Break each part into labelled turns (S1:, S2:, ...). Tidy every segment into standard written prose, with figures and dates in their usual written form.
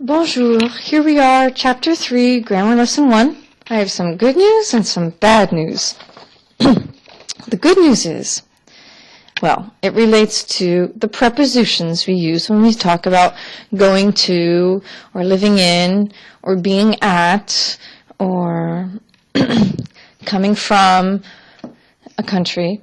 S1: Bonjour, here we are, Chapter 3, Grammar Lesson 1. I have some good news and some bad news. The good news is, well, it relates to the prepositions we use when we talk about going to, or living in, or being at, or coming from a country.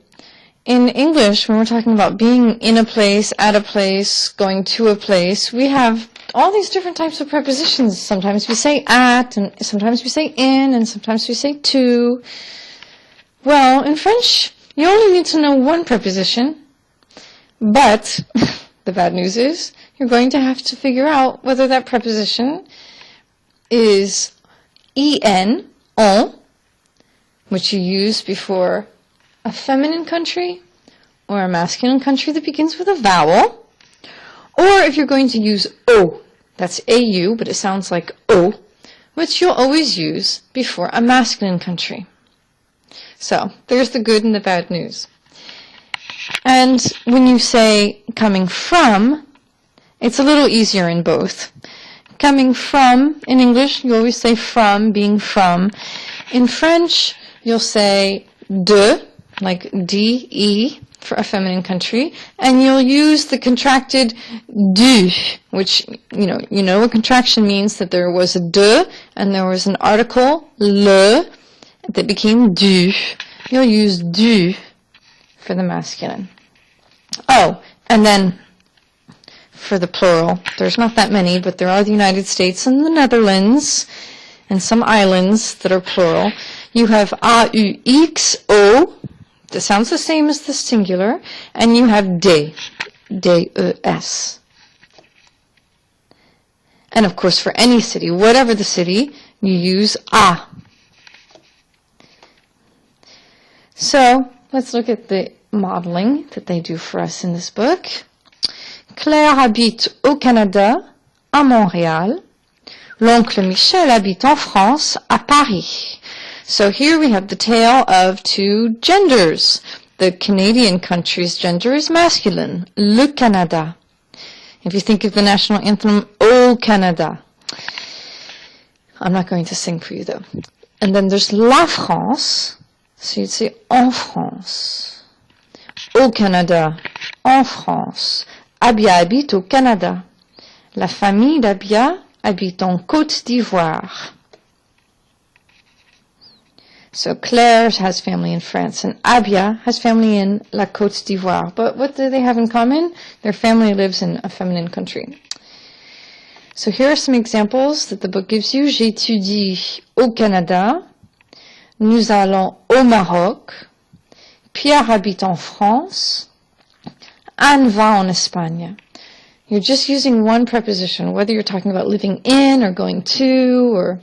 S1: In English, when we're talking about being in a place, at a place, going to a place, we have all these different types of prepositions. Sometimes we say at, and sometimes we say in, and sometimes we say to. Well, in French, you only need to know one preposition, but the bad news is you're going to have to figure out whether that preposition is en, which you use before a feminine country or a masculine country that begins with a vowel, or if you're going to use o, that's au, but it sounds like o, which you'll always use before a masculine country. So, there's the good and the bad news. And when you say coming from, it's a little easier in both. Coming from, in English, you always say from, being from. In French, you'll say de, like D-E for a feminine country, and you'll use the contracted du, which, you know what contraction means, that there was a de, and there was an article, le, that became du. You'll use du for the masculine. Oh, and then for the plural, there's not that many, but there are the United States and the Netherlands, and some islands that are plural. You have A-U-X-O, that sounds the same as the singular, and you have des, D-E-S. And of course, for any city, whatever the city, you use a. So, let's look at the modeling that they do for us in this book. Claire habite au Canada, à Montréal. L'oncle Michel habite en France, à Paris. So here we have the tale of two genders. The Canadian country's gender is masculine, le Canada. If you think of the national anthem, Au Canada. I'm not going to sing for you though. And then there's la France, so you'd say en France. Au Canada, en France. Abia habite au Canada. La famille d'Abia habite en Côte d'Ivoire. So Claire has family in France, and Abia has family in La Côte d'Ivoire. But what do they have in common? Their family lives in a feminine country. So here are some examples that the book gives you. J'étudie au Canada. Nous allons au Maroc. Pierre habite en France. Anne va en Espagne. You're just using one preposition, whether you're talking about living in or going to, or...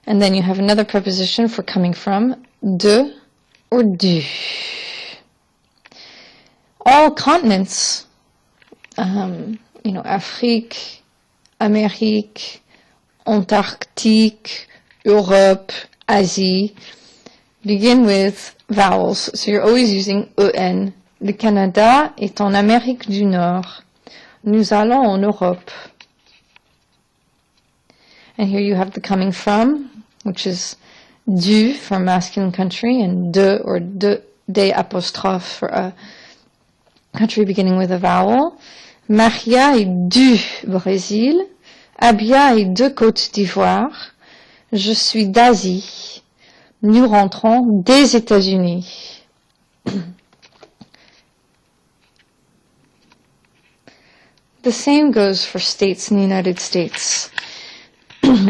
S1: And then you have another preposition for coming from, de or du. All continents, Afrique, Amérique, Antarctique, Europe, Asie, begin with vowels. So you're always using en. Le Canada est en Amérique du Nord. Nous allons en Europe. And here you have the coming from, which is du for a masculine country, and de or de apostrophe for a country beginning with a vowel. Maria est du Brésil. Abia est de Côte d'Ivoire. Je suis d'Asie. Nous rentrons des États-Unis. The same goes for states in the United States.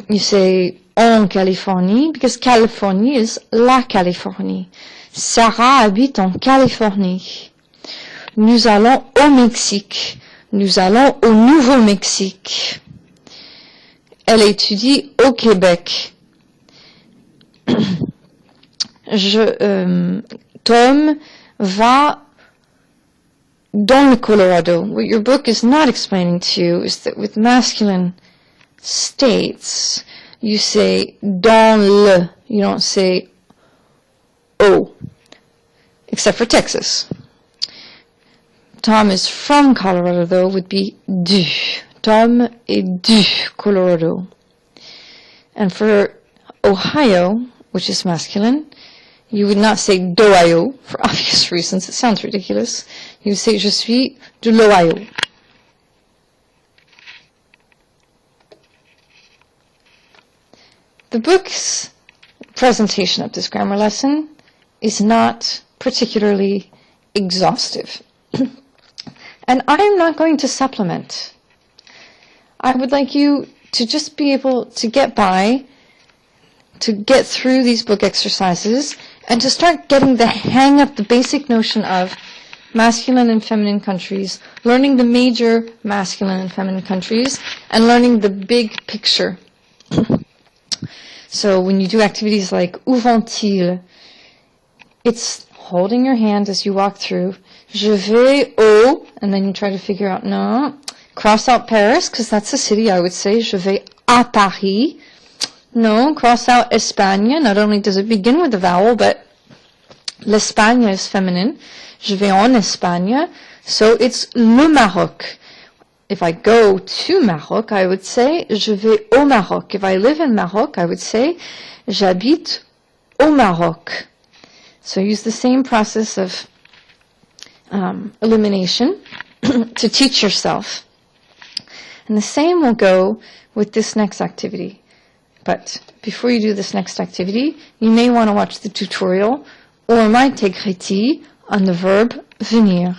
S1: You say en Californie because Californie is la Californie. Sarah habite en Californie. Nous allons au Mexique. Nous allons au Nouveau-Mexique. Elle étudie au Québec. Tom va dans le Colorado. What your book is not explaining to you is that with masculine states, you say dans le. You don't say au, except for Texas. Tom is from Colorado, though, would be du. Tom et du Colorado. And for Ohio, which is masculine, you would not say d'Ohio, for obvious reasons. It sounds ridiculous. You would say, je suis de l'Ohio. The book's presentation of this grammar lesson is not particularly exhaustive. And I'm not going to supplement. I would like you to just be able to get by, to get through these book exercises, and to start getting the hang of the basic notion of masculine and feminine countries, learning the major masculine and feminine countries, and learning the big picture. So when you do activities like où vont-ils, it's holding your hand as you walk through. Je vais au, and then you try to figure out, no, cross out Paris, because that's a city, I would say. Je vais à Paris. No, cross out Espagne. Not only does it begin with a vowel, but l'Espagne is feminine. Je vais en Espagne. So it's le Maroc. If I go to Maroc, I would say, je vais au Maroc. If I live in Maroc, I would say, j'habite au Maroc. So use the same process of elimination to teach yourself. And the same will go with this next activity. But before you do this next activity, you may want to watch the tutorial or my Tegréti on the verb venir.